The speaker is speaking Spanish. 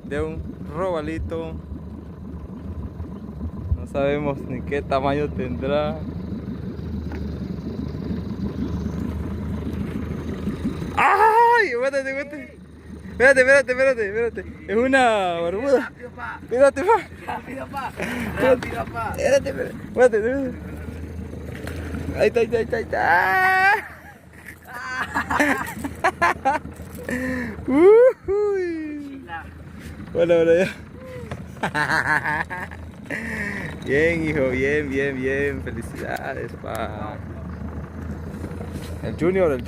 de un robalito. No sabemos ni qué tamaño tendrá. ¡Ay! Espérate, espérate. Espérate. Es una barbuda. Espérate, pa. Rápido, pa. Rápido, pa. Espérate. Ahí está. Uy. Bueno, ya. Bien, hijo, bien. Felicidades, pa. El Junior.